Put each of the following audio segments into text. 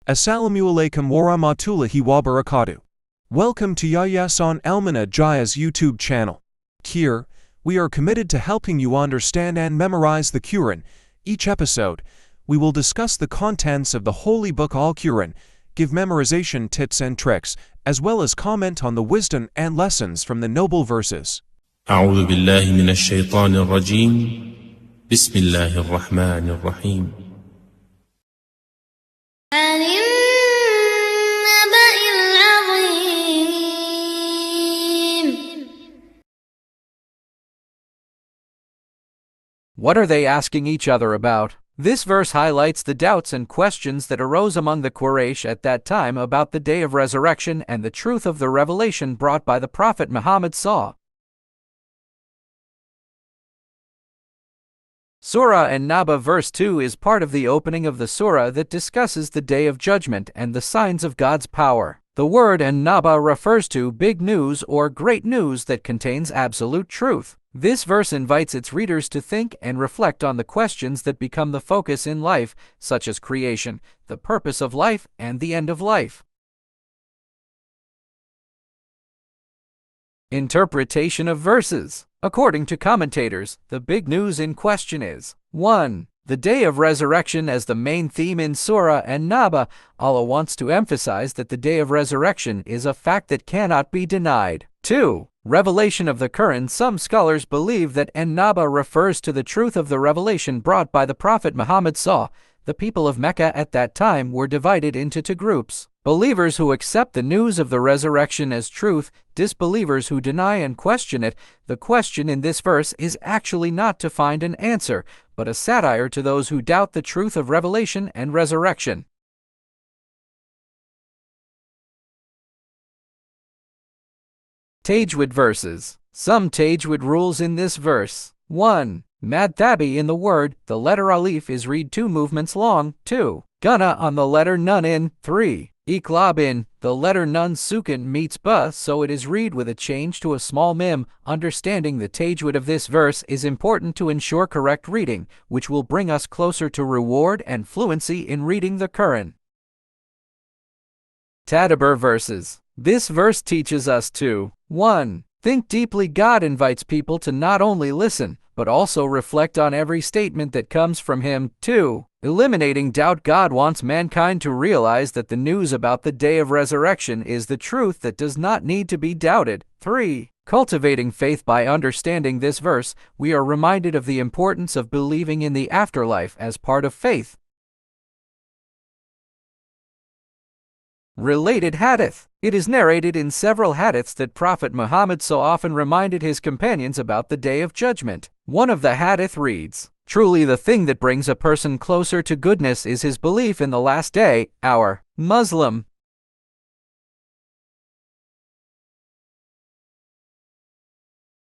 Assalamu alaikum warahmatullahi wabarakatuh. Welcome to Yayasan Almana Jaya's YouTube channel. Here, we are committed to helping you understand and memorize the Quran. Each episode, we will discuss the contents of the Holy Book Al-Quran, give memorization tips and tricks, as well as comment on the wisdom and lessons from the noble verses. أعوذ بالله من الشيطان الرجيم بسم الله الرحمن الرحيم عن النبأ العظيم. What are they asking each other about? This verse highlights the doubts and questions that arose among the Quraysh at that time about the day of resurrection and the truth of the revelation brought by the Prophet Muhammad SAW. Surah An-Naba verse 2 is part of the opening of the surah that discusses the Day of Judgment and the signs of God's power. The word An-Naba refers to big news or great news that contains absolute truth. This verse invites its readers to think and reflect on the questions that become the focus in life, such as creation, the purpose of life, and the end of life. Interpretation of verses. According to commentators, the big news in question is 1. The day of resurrection as the main theme in Surah An-Naba. Allah wants to emphasize that the day of resurrection is a fact that cannot be denied. 2. Revelation of the Quran. Some scholars believe that An-Naba refers to the truth of the revelation brought by the Prophet Muhammad SAW. The people of Mecca at that time were divided into two groups: believers who accept the news of the resurrection as truth, disbelievers who deny and question it. The question in this verse is actually not to find an answer, but a satire to those who doubt the truth of revelation and resurrection. Tajwid verses. Some Tajwid rules in this verse. 1. Mad thabi in the word, the letter alif is read 2 movements long. 2. Gunna on the letter nun in. 3. Iqlab in, the letter nun sukin meets ba, so it is read with a change to a small mim. Understanding the tajwid of this verse is important to ensure correct reading, which will bring us closer to reward and fluency in reading the Quran. Tadabbur verses. This verse teaches us to 1. Think deeply. God invites people to not only listen, but also reflect on every statement that comes from Him. 2. Eliminating doubt. God wants mankind to realize that the news about the day of resurrection is the truth that does not need to be doubted. 3. Cultivating faith. By understanding this verse, we are reminded of the importance of believing in the afterlife as part of faith. Related hadith. It is narrated in several hadiths that Prophet Muhammad so often reminded his companions about the Day of Judgment. One of the hadith reads, "Truly the thing that brings a person closer to goodness is his belief in the last day, our Muslim."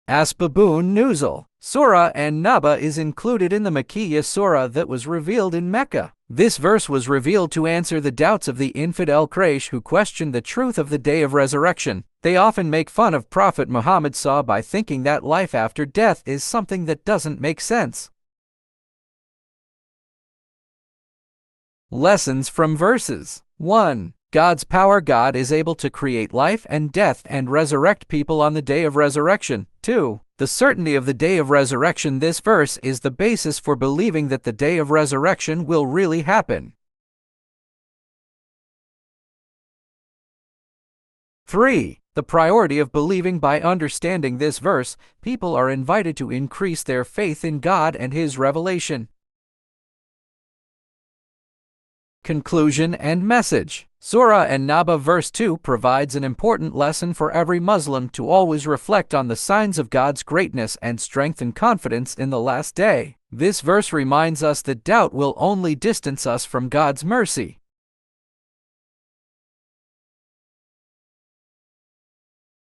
Asbabun Nuzul. Surah An-Naba is included in the Makkiyah surah that was revealed in Mecca. This verse was revealed to answer the doubts of the infidel Quraysh who questioned the truth of the day of resurrection. They often make fun of Prophet Muhammad SAW by thinking that life after death is something that doesn't make sense. Lessons from verses. 1. God's power. God is able to create life and death and resurrect people on the day of resurrection. 2. The certainty of the day of resurrection. This verse is the basis for believing that the day of resurrection will really happen. 3. The priority of believing. By understanding this verse, people are invited to increase their faith in God and His revelation. Conclusion and message. Surah An-Naba verse 2 provides an important lesson for every Muslim to always reflect on the signs of God's greatness and strengthen confidence in the last day. This verse reminds us that doubt will only distance us from God's mercy.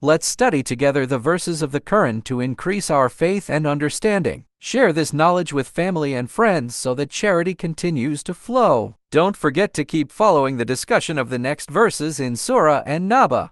Let's study together the verses of the Quran to increase our faith and understanding. Share this knowledge with family and friends so that charity continues to flow. Don't forget to keep following the discussion of the next verses in Surah An-Naba.